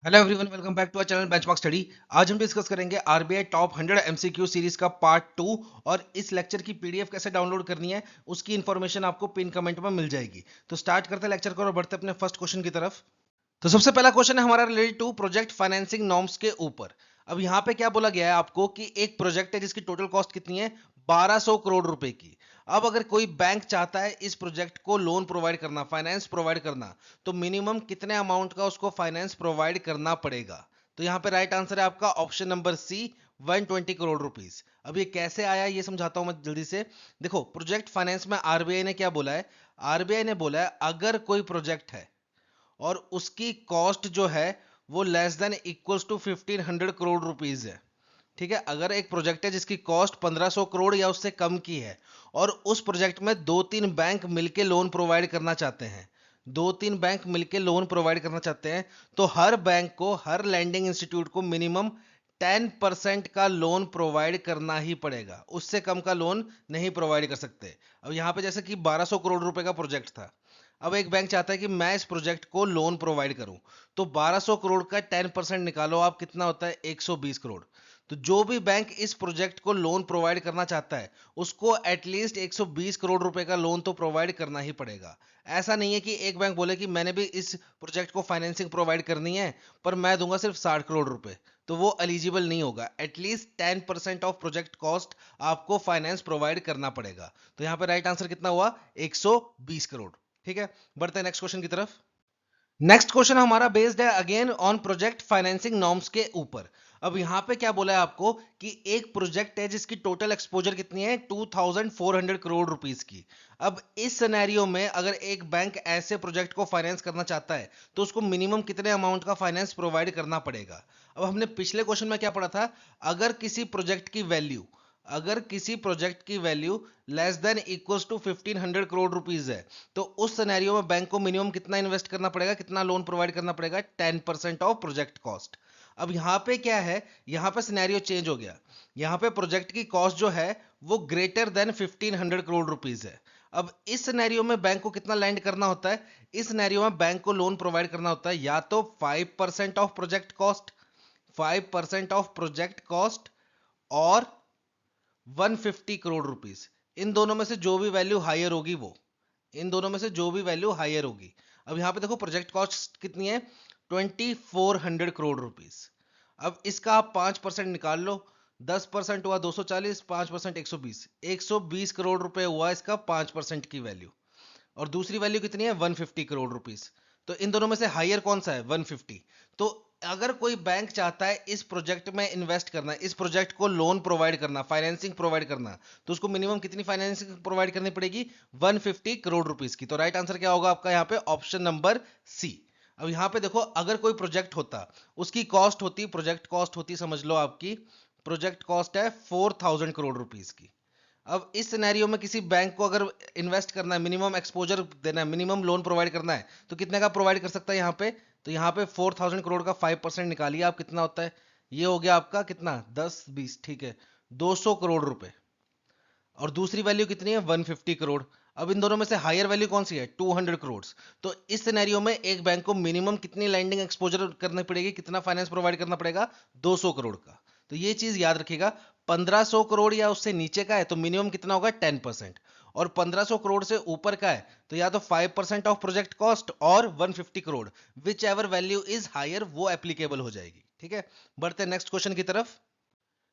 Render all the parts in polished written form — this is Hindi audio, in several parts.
Hello everyone, welcome back to our channel benchmark study. आज हम डिस्कस करेंगे आरबीआई टॉप 100 एमसीक्यू सीरीज का पार्ट 2 और इस लेक्चर की पीडीएफ कैसे डाउनलोड करनी है उसकी इन्फॉर्मेशन आपको पिन कमेंट में मिल जाएगी। तो स्टार्ट करते हैं लेक्चर को और बढ़ते हैं अपने फर्स्ट क्वेश्चन की तरफ। तो सबसे पहला क्वेश्चन है हमारा related to project financing norms के ऊपर। अब यहाँ पे क्या बोला गया है आपको कि एक प्रोजेक्ट है जिसकी टोटल कॉस्ट कितनी है, 1200 करोड़ रुपए की। अब अगर कोई बैंक चाहता है इस प्रोजेक्ट को लोन प्रोवाइड करना, फाइनेंस प्रोवाइड करना, तो मिनिमम कितने अमाउंट का उसको फाइनेंस प्रोवाइड करना पड़ेगा। तो यहाँ पे राइट आंसर है आपका option number C, 120 crore rupees. अब ये कैसे आया ये समझाता हूं मैं जल्दी से। देखो, प्रोजेक्ट फाइनेंस में आरबीआई ने क्या बोला है, आरबीआई ने बोला है अगर कोई प्रोजेक्ट है और उसकी कॉस्ट जो है वो less than equals to 1500 crore rupees है। ठीक है, अगर एक प्रोजेक्ट है जिसकी कॉस्ट 1500 करोड़ या उससे कम की है और उस प्रोजेक्ट में दो तीन बैंक मिलके लोन प्रोवाइड करना चाहते हैं, दो तीन बैंक मिलके लोन प्रोवाइड करना चाहते हैं, तो हर बैंक को, हर लैंडिंग इंस्टीट्यूट को मिनिमम 10% का लोन प्रोवाइड करना ही पड़ेगा। उससे कम का लोन नहीं प्रोवाइड कर सकते। अब यहाँ पे जैसे कि 1200 करोड़ रुपए का प्रोजेक्ट था, अब एक बैंक चाहता है कि मैं इस प्रोजेक्ट को लोन प्रोवाइड करूं, तो 1200 करोड़ का 10% निकालो आप, कितना होता है, 120 करोड़। तो जो भी बैंक इस प्रोजेक्ट को लोन प्रोवाइड करना चाहता है उसको एटलीस्ट 120 करोड़ रुपए का लोन तो प्रोवाइड करना ही पड़ेगा। ऐसा नहीं है कि एक बैंक बोले कि मैंने भी इस प्रोजेक्ट को फाइनेंसिंग प्रोवाइड करनी है पर मैं दूंगा सिर्फ 60 करोड़ रुपए, तो वो एलिजिबल नहीं होगा। एटलीस्ट 10% ऑफ प्रोजेक्ट कॉस्ट आपको फाइनेंस प्रोवाइड करना पड़ेगा। तो यहाँ पे राइट आंसर कितना हुआ, 120 करोड़। ठीक है, बढ़ते हैं नेक्स्ट क्वेश्चन की तरफ। नेक्स्ट क्वेश्चन हमारा बेस्ड है again on project financing norms के ऊपर। अब यहां पे क्या बोला है आपको कि एक प्रोजेक्ट है जिसकी टोटल एक्सपोजर कितनी है, 2400 करोड़ रुपीस की। अब इस सिनेरियो में अगर एक बैंक ऐसे प्रोजेक्ट को फाइनेंस करना चाहता है तो उसको मिनिमम कितने अमाउंट का फाइनेंस प्रोवाइड करना पड़ेगा। अब हमने पिछले क्वेश्चन में क्या पढ़ा था, अगर किसी प्रोजेक्ट की वैल्यू, अगर किसी प्रोजेक्ट की value less than equals to 1500 crore rupees है, तो उस सिनेरियो में बैंक को मिनिमम कितना इन्वेस्ट करना पड़ेगा, कितना लोन प्रोवाइड करना पड़ेगा, 10% ऑफ प्रोजेक्ट कॉस्ट। अब यहां पे क्या है, यहां पे सिनेरियो चेंज हो गया। यहां पे प्रोजेक्ट की कॉस्ट जो है वो ग्रेटर देन 1500 करोड़ रुपीस है। अब इस सिनेरियो में बैंक को कितना लैंड करना होता है, इस सिनेरियो में बैंक को लोन प्रोवाइड करना होता है या तो 5% of project cost, 5% of project cost, और 150 करोड़ रुपीस। इन दोनों में से जो भी वैल्यू हायर होगी वो, इन दोनों में से जो भी वैल्यू हायर होगी। अब यहां पे देखो प्रोजेक्ट कॉस्ट कितनी है, 2400 करोड़ रुपीस। अब इसका आप 5% निकाल लो, 10% हुआ 240, 5% 120, 120 करोड़ रुपए हुआ इसका 5% की वैल्यू। और दूसरी वैल्यू कितनी है, 150 करोड़ रुपीस। तो इन दोनों में से हायर कौन सा है, 150। तो अगर कोई बैंक चाहता है इस प्रोजेक्ट में इन्वेस्ट करना, इस प्रोजेक्ट को लोन प्रोवाइड करना, फाइनेंसिंग प्रोवाइड करना, तो उसको मिनिमम कितनी फाइनेंसिंग प्रोवाइड करनी पड़ेगी, 150 करोड़ रुपीस की। तो राइट आंसर क्या होगा आपका यहाँ पे, ऑप्शन नंबर सी। अब यहाँ पे देखो, अगर कोई प्रोजेक्ट होता, उसकी कॉस्ट होती, प्रोजेक्ट कॉस्ट होती, समझ लो आपकी प्रोजेक्ट कॉस्ट है 4000 करोड़ रुपीस की। अब इस सिनेरियो में किसी बैंक को अगर इन्वेस्ट करना है, मिनिमम एक्सपोजर देना है, मिनिमम लोन प्रोवाइड करना है, तो कितने का प्रोवाइड कर सकता है यहाँ पे, तो यहाँ पे 4000 करोड़ का 5% निकालिए आप, कितना होता है, ये हो गया आपका कितना, 10 20, ठीक है, 200 करोड़ रुपए। और दूसरी वैल्यू कितनी है, 150 करोड़। अब इन दोनों में से हायर वैल्यू कौन सी है, 200 करोड़। तो इस सिनेरियो में एक बैंक को मिनिमम कितनी लैंडिंग एक्सपोजर करनी पड़ेगी, कितना फाइनेंस प्रोवाइड करना पड़ेगा, 200 करोड़ का। तो ये चीज याद रखिएगा, 1500 करोड़ या उससे नीचे का है तो मिनिमम कितना होगा, 10%। और 1500 करोड़ से ऊपर का है तो या तो 5% ऑफ प्रोजेक्ट कॉस्ट और 150 crore, whichever value is higher वो एप्लीकेबल हो जाएगी। ठीक है, बढ़ते हैं नेक्स्ट क्वेश्चन की तरफ।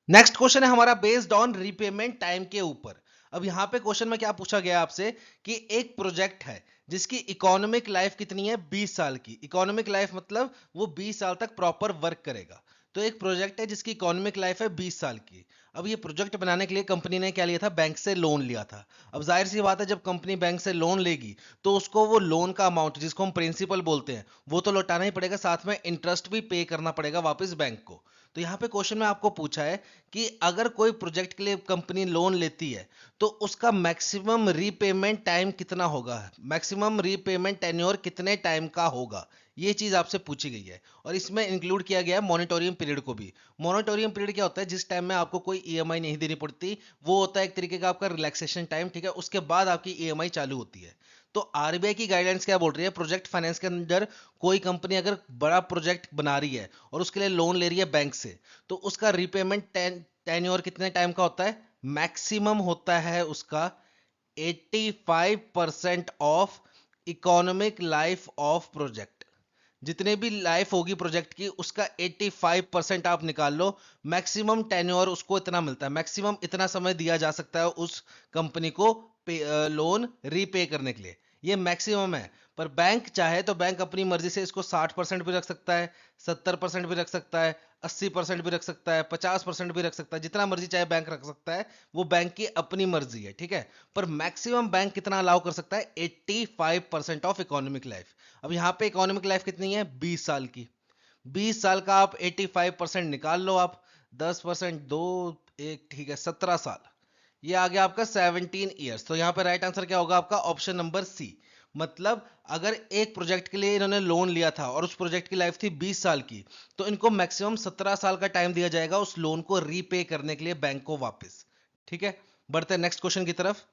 नेक्स्ट क्वेश्चन है हमारा बेस्ड ऑन रीपेमेंट टाइम के ऊपर। अब यहां पे क्वेश्चन में क्या पूछा गया आपसे कि एक प्रोजेक्ट है जिसकी इकोनॉमिक लाइफ कितनी है, 20 साल की। इकोनॉमिक लाइफ मतलब वो 20 साल तक प्रॉपर वर्क करेगा। तो एक प्रोजेक्ट है जिसकी इकोनॉमिक लाइफ है 20 साल की। अब ये प्रोजेक्ट बनाने के लिए कंपनी ने क्या लिया था, बैंक से लोन लिया था। अब जाहिर सी बात है, जब कंपनी बैंक से लोन लेगी तो उसको वो लोन का अमाउंट, जिसको हम प्रिंसिपल बोलते हैं, वो तो लौटाना ही पड़ेगा, साथ में इंटरेस्ट भी पे करना पड़ेगा वापस बैंक को। तो यहाँ पे क्वेश्चन में आपको पूछा है कि अगर कोई प्रोजेक्ट के लिए कंपनी लोन लेती है तो उसका मैक्सिमम रीपेमेंट टाइम कितना होगा, मैक्सिमम रीपेमेंट टेन्योर कितने टाइम का होगा, ये चीज आपसे पूछी गई है। और इसमें इंक्लूड किया गया है मॉनिटोरियम पीरियड को भी। मॉनिटोरियम पीरियड क्या होता है, जिस टाइम में आपको कोई ईएमआई नहीं देनी पड़ती, वो होता है एक तरीके का आपका रिलैक्सेशन टाइम। ठीक है, उसके बाद आपकी ईएमआई चालू होती है। तो आरबीआई की गाइडलाइंस क्या बोल रही है, प्रोजेक्ट फाइनेंस के अंदर कोई कंपनी अगर बड़ा प्रोजेक्ट बना रही है और उसके लिए लोन ले रही है बैंक से, तो उसका रीपेमेंट टेन्योर कितने टाइम का होता है, मैक्सिमम होता है उसका 85% of economic life of project. जितने भी लाइफ होगी प्रोजेक्ट की उसका 85% आप निकाल लो, मैक्सिमम टेन्योर उसको इतना मिलता है, मैक्सिमम इतना समय दिया जा सकता है उस कंपनी को लोन रीपे करने के लिए, ये मैक्सिमम है। पर बैंक चाहे तो बैंक अपनी मर्जी से इसको 60% भी रख सकता है, 70% भी रख सकता है, 80% भी रख सकता है, 50% भी रख सकता है, जितना मर्जी चाहे बैंक रख सकता है, वो बैंक की अपनी मर्जी है, ठीक है। पर मैक्सिमम बैंक कितना अलाउ कर सकता है, 85% ऑफ इकोनॉमिक लाइफ। अब यहाँ पे इकोनॉमिक लाइफ कितनी है, 20 साल की। 20 साल का आप 85% निकाल लो आप, 10% दो, एक, ठीक है, 17 साल, ये आ गया आपका 17 ईयर्स। तो यहाँ पे राइट आंसर क्या होगा आपका, ऑप्शन नंबर सी। मतलब अगर एक प्रोजेक्ट के लिए इन्होंने लोन लिया था और उस प्रोजेक्ट की लाइफ थी 20 साल की, तो इनको मैक्सिमम 17 साल का टाइम दिया जाएगा उस लोन को रीपे करने के लिए बैंक को वापस, ठीक है। बढ़ते हैं नेक्स्ट क्वेश्चन की तरफ।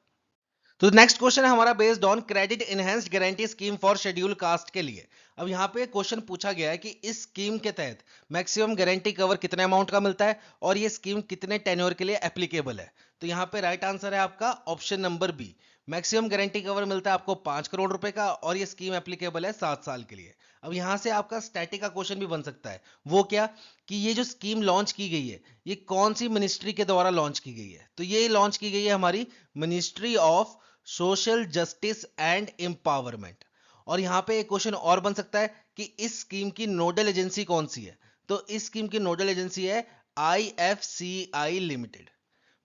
तो नेक्स्ट क्वेश्चन है हमारा based on credit enhanced guarantee scheme for schedule caste के लिए। अब यहाँ पे क्वेश्चन पूछा गया है कि इस स्कीम के तहत मैक्सिमम गारंटी कवर कितने अमाउंट का मिलता है और ये स्कीम कितने टेन्योर के लिए एप्लीकेबल है। तो यहाँ पे राइट आंसर है आपका option number B. Maximum guarantee cover मिलता है आपको 5 करोड़ रुपए का और ये स्कीम एप्लीकेबल है 7 साल के लिए। अब यहाँ से आपका स्टैटिक का क्वेश्चन भी बन सकता है, वो क्या, कि ये जो स्कीम लॉन्च की गई है ये कौन सी मिनिस्ट्री के द्वारा लॉन्च की गई है। तो ये लॉन्च की गई है हमारी ministry of social justice and empowerment. और यहां पे एक क्वेश्चन और बन सकता है कि इस स्कीम की नोडल एजेंसी कौन सी है। तो इस स्कीम की नोडल एजेंसी है आईएफसीआई लिमिटेड।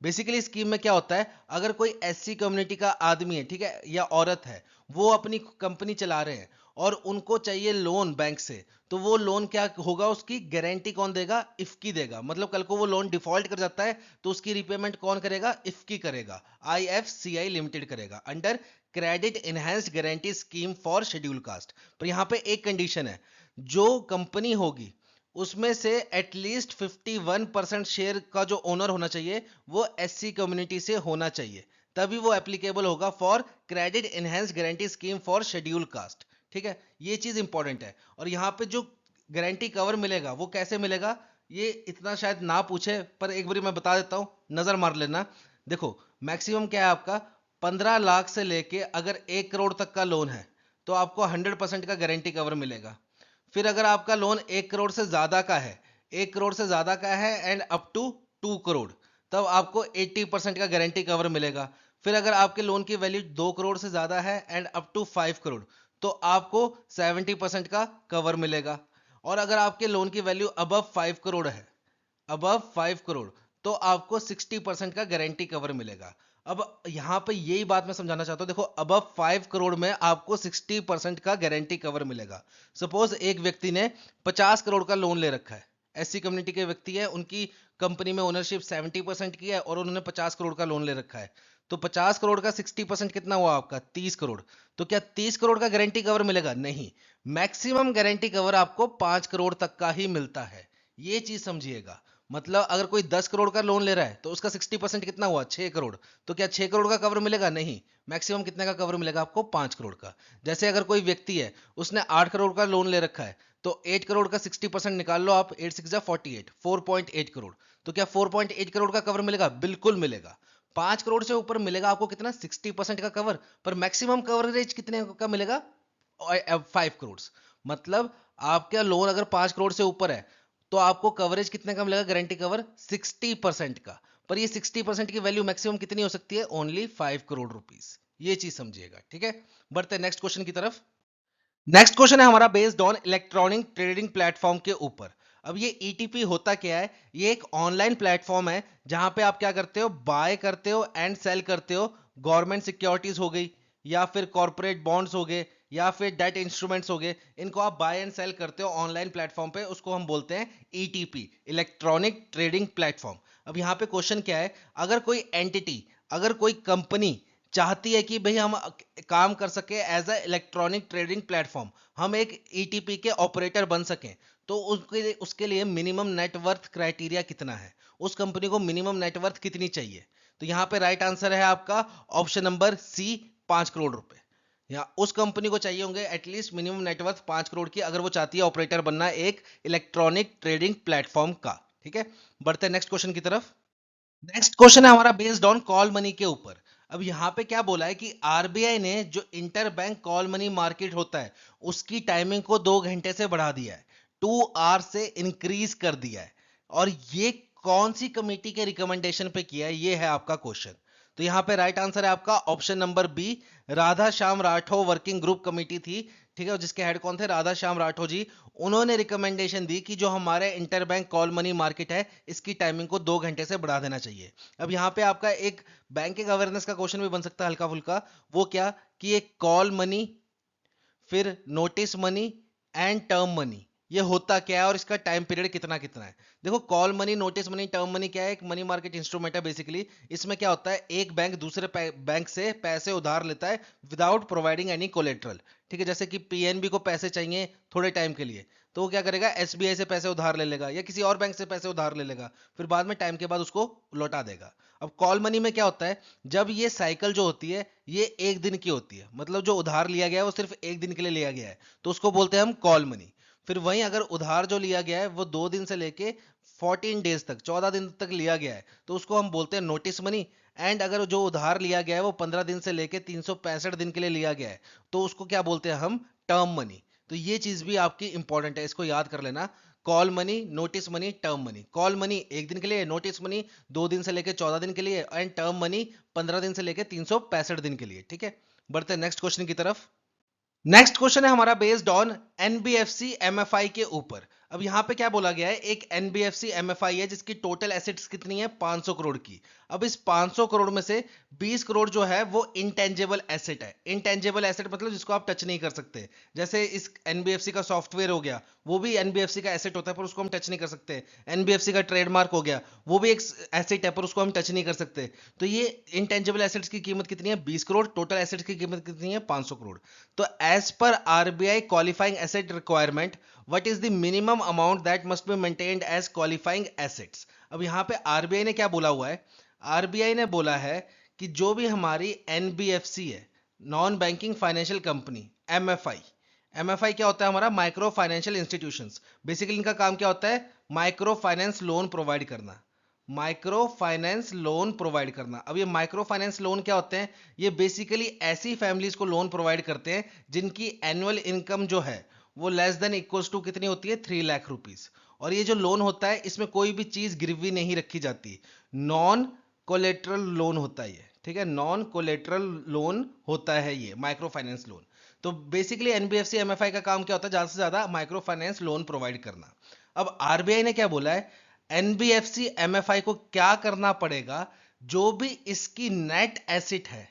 बेसिकली स्कीम में क्या होता है, अगर कोई एससी कम्युनिटी का आदमी है, ठीक है, या औरत है, वो अपनी कंपनी चला रहे हैं और उनको चाहिए लोन बैंक से, तो वो लोन क्या होगा, उसकी गारंटी कौन देगा, इफ्की देगा। मतलब कल को वो लोन डिफॉल्ट कर जाता है तो उसकी रिपेमेंट कौन करेगा, इफ्की करेगा, आईएफसीआई लिमिटेड करेगा, under credit enhanced guarantee scheme for schedule caste. पर यहां पे एक कंडीशन है, जो कंपनी होगी उसमें से एटलीस्ट 51% शेयर का जो ओनर होना चाहिए वो एससी कम्युनिटी से होना चाहिए, तभी वो एप्लीकेबल होगा for credit enhance guarantee scheme for schedule caste, ठीक है। ये चीज इंपॉर्टेंट है। और यहाँ पे जो गारंटी कवर मिलेगा वो कैसे मिलेगा, ये इतना शायद ना पूछे, पर एक बार मैं बता देता हूँ, नजर मार लेना। देखो मैक्सिमम क्या है आपका, 15 लाख से लेके अगर 1 करोड़ तक का लोन है तो आपको 100% का गारंटी कवर मिलेगा। फिर अगर आपका लोन 1 करोड़ से ज्यादा का है, 1 करोड़ से ज्यादा का है एंड अप टू 2 करोड़, तब आपको 80% का गारंटी कवर मिलेगा। फिर अगर आपके लोन की वैल्यू 2 करोड़ से ज्यादा है एंड अप टू 5 करोड़, तो आपको 70% का कवर मिलेगा। और अगर आपके लोन की वैल्यू अबव 5 करोड़ है, अबव 5 करोड़, तो आपको 60% का गारंटी कवर मिलेगा। अब यहां पे यही बात मैं समझाना चाहता हूं, देखो अबव 5 करोड़ में आपको 60% का गारंटी कवर मिलेगा। सपोज एक व्यक्ति ने 50 करोड़ का लोन ले रखा है, एससी कम्युनिटी के व्यक्ति है, उनकी कंपनी में ओनरशिप 70% की है और उन्होंने 50 करोड़ का लोन ले रखा है। तो 50 करोड़ का 60% कितना हुआ आपका, 30 करोड़। तो क्या 30 करोड़ का गारंटी कवर मिलेगा, नहीं, मैक्सिमम गारंटी कवर आपको 5 करोड़ तक का ही मिलता है। ये चीज समझिएगा। मतलब अगर कोई 10 करोड़ का लोन ले रहा है तो उसका 60% कितना हुआ, 6 करोड़। तो क्या 6 करोड़ का कवर मिलेगा, नहीं, मैक्सिमम कितने का कवर मिलेगा आपको, 5 करोड़ का। जैसे अगर कोई व्यक्ति है उसने 8 करोड़ का लोन ले रखा है, तो 8 करोड़ का 60% निकाल लो आप, 8 6 48, 4.8 करोड़। तो क्या 4.8 करोड़ का कवर मिलेगा, बिल्कुल मिलेगा। 5 करोड़ से ऊपर मिलेगा आपको कितना, 60% का कवर। पर मैक्सिमम कवरेज कितने का मिलेगा, 5 करोड़। मतलब आपका लोन अगर 5 करोड़ से ऊपर है तो आपको कवरेज कितने का मिलेगा, गारंटी कवर 60% का। पर ये 60% की वैल्यू मैक्सिमम कितनी हो सकती है, ओनली 5 करोड़ रुपीज। ये चीज समझिएगा, ठीक है। बढ़ते हैं नेक्स्ट क्वेश्चन की तरफ। नेक्स्ट क्वेश्चन है हमारा based on electronic trading platform के ऊपर। अब ये ईटीपी होता क्या है, ये एक ऑनलाइन प्लेटफॉर्म है जहां पे आप क्या करते हो, बाय करते हो एंड सेल करते हो गवर्नमेंट सिक्योरिटीज हो गई, या फिर कॉर्पोरेट बॉन्ड्स हो गए, या फिर डेट इंस्ट्रूमेंट्स हो गए, इनको आप बाय एंड सेल करते हो ऑनलाइन प्लेटफॉर्म पे, उसको हम बोलते हैं ईटीपी, इलेक्ट्रॉनिक ट्रेडिंग प्लेटफॉर्म। अब यहाँ पे क्वेश्चन क्या है, अगर कोई एंटिटी, अगर कोई कंपनी चाहती है कि भाई हम काम कर सके as a electronic trading platform, हम एक ईटीपी के ऑपरेटर बन सकें, तो उसके लिए मिनिमम नेटवर्थ क्राइटेरिया कितना है, उस कंपनी को मिनिमम नेटवर्थ कितनी चाहिए। तो यहाँ पे राइट आंसर है आपका ऑप्शन नंबर सी, 5 करोड़ रुपए। या उस कंपनी को चाहिए होंगे एटलीस्ट मिनिमम नेटवर्थ 5 करोड़ की, अगर वो चाहती है ऑपरेटर बनना एक इलेक्ट्रॉनिक ट्रेडिंग प्लेटफॉर्म का। ठीक है, बढ़ते हैं नेक्स्ट क्वेश्चन की तरफ। नेक्स्ट क्वेश्चन है हमारा बेस्ड ऑन कॉल मनी के ऊपर। अब यहां पे क्या बोला है कि आरबीआई ने जो inter bank call money market होता है उसकी टाइमिंग को 2 घंटे से बढ़ा दिया है, 2 आवर से इंक्रीज कर दिया है। और ये कौन सी कमेटी के रिकमेंडेशन पे किया है, ये है आपका क्वेश्चन। तो यहाँ पे राइट आंसर है आपका option number B, Radha Shyam Rathore working group committee थी। ठीक है, जिसके हेड कौन थे, राधा श्याम राठौर जी। उन्होंने रिकमेंडेशन दी कि जो हमारे इंटरबैंक कॉल मनी मार्केट है इसकी टाइमिंग को 2 घंटे से बढ़ा देना चाहिए। अब यहाँ पे आपका एक बैंकिंग अवेयरनेस का क्वेश्चन भी बन सकता है हल्का फुल्का। वो क्या कि एक कॉल मनी, फिर notice money and term money, ये होता क्या है और इसका टाइम पीरियड कितना कितना है। देखो, call money, notice money, term money क्या है, एक मनी मार्केट इंस्ट्रूमेंट है बेसिकली। इसमें क्या होता है, एक बैंक दूसरे बैंक से पैसे उधार लेता है विदाउट प्रोवाइडिंग एनी कोलेट्रल। ठीक है, जैसे कि पीएनबी को पैसे चाहिए थोड़े टाइम के लिए, तो वो क्या करेगा, एसबीआई से पैसे उधार ले लेगा या किसी और बैंक से पैसे उधार ले लेगा, फिर बाद में टाइम के बाद उसको लौटा देगा। अब कॉल मनी में क्या होता है, जब ये साइकिल जो होती है ये एक दिन की होती है, मतलब जो उधार लिया गया है वो सिर्फ एक दिन के लिए लिया गया है, तो उसको बोलते हैं हम कॉल मनी। फिर वहीं अगर उधार जो लिया गया है वो 2 दिन से लेके 14 डेज तक, 14 दिन तक लिया गया है, तो उसको हम बोलते हैं नोटिस मनी। एंड अगर जो उधार लिया गया है वो 15 दिन से लेके 365 दिन के लिए लिया गया है, तो उसको क्या बोलते हैं हम, टर्म मनी। तो ये चीज भी आपकी इंपॉर्टेंट है, इसको याद कर लेना। Call money, notice money, term money. Call money एक दिन के लिए, नोटिस मनी 2 दिन से लेके 14 दिन के लिए, एंड टर्म मनी 15 दिन से लेके 365 दिन के लिए। ठीक है, बढ़ते हैं नेक्स्ट क्वेश्चन की तरफ। नेक्स्ट क्वेश्चन है हमारा बेस्ड ऑन एनबीएफसी एमएफआई के ऊपर। अब यहां पे क्या बोला गया है, एक एनबीएफसी एमएफआई है जिसकी टोटल एसेट्स कितनी है, 500 करोड़ की। अब इस 500 करोड़ में से 20 करोड़ जो है वो इंटेंजिबल एसेट है। इंटेंजिबल एसेट मतलब जिसको आप टच नहीं कर सकते, जैसे इस एनबीएफसी का सॉफ्टवेयर हो गया, वो भी एनबीएफसी का एसेट होता है पर उसको हम टच नहीं कर सकते। एनबीएफसी का ट्रेडमार्क हो गया, वो भी एक एसेट है पर उसको हम टच नहीं कर सकते। तो ये इंटेंजिबल एसेट्स की कीमत कितनी है, 20 करोड़। टोटल एसेट्स की कीमत कितनी है, 500 करोड़। तो as per RBI qualifying asset requirement, what is the minimum amount that must be maintained as qualifying assets. अब यहां पे आरबीआई ने क्या बोला हुआ है, आरबीआई ने बोला है कि जो भी हमारी एनबीएफसी है, non banking financial company, MFI. MFI क्या होता है, हमारा माइक्रो फाइनेंशियल इंस्टीट्यूशंस। बेसिकली इनका काम क्या होता है, माइक्रो फाइनेंस लोन प्रोवाइड करना। माइक्रो फाइनेंस लोन प्रोवाइड करना। अब ये माइक्रो फाइनेंस लोन क्या होते हैं, ये बेसिकली ऐसी फैमिलीज को लोन प्रोवाइड करते हैं जिनकी एनुअल इनकम जो है वो लेस देन इक्वल्स टू कितनी होती है, 3 लाख रुपीज। और ये जो लोन होता है इसमें कोई भी चीज गिरवी नहीं रखी जाती, नॉन कोलेट्रल लोन होता है ये। ठीक है, नॉन कोलेट्रल लोन होता है ये माइक्रो फाइनेंस लोन। तो बेसिकली एनबीएफसी एमएफआई का काम क्या होता है, ज्यादा से ज्यादा माइक्रो फाइनेंस लोन प्रोवाइड करना। अब आरबीआई ने क्या बोला है, एनबीएफसी एमएफआई को क्या करना पड़ेगा, जो भी इसकी नेट एसिड है,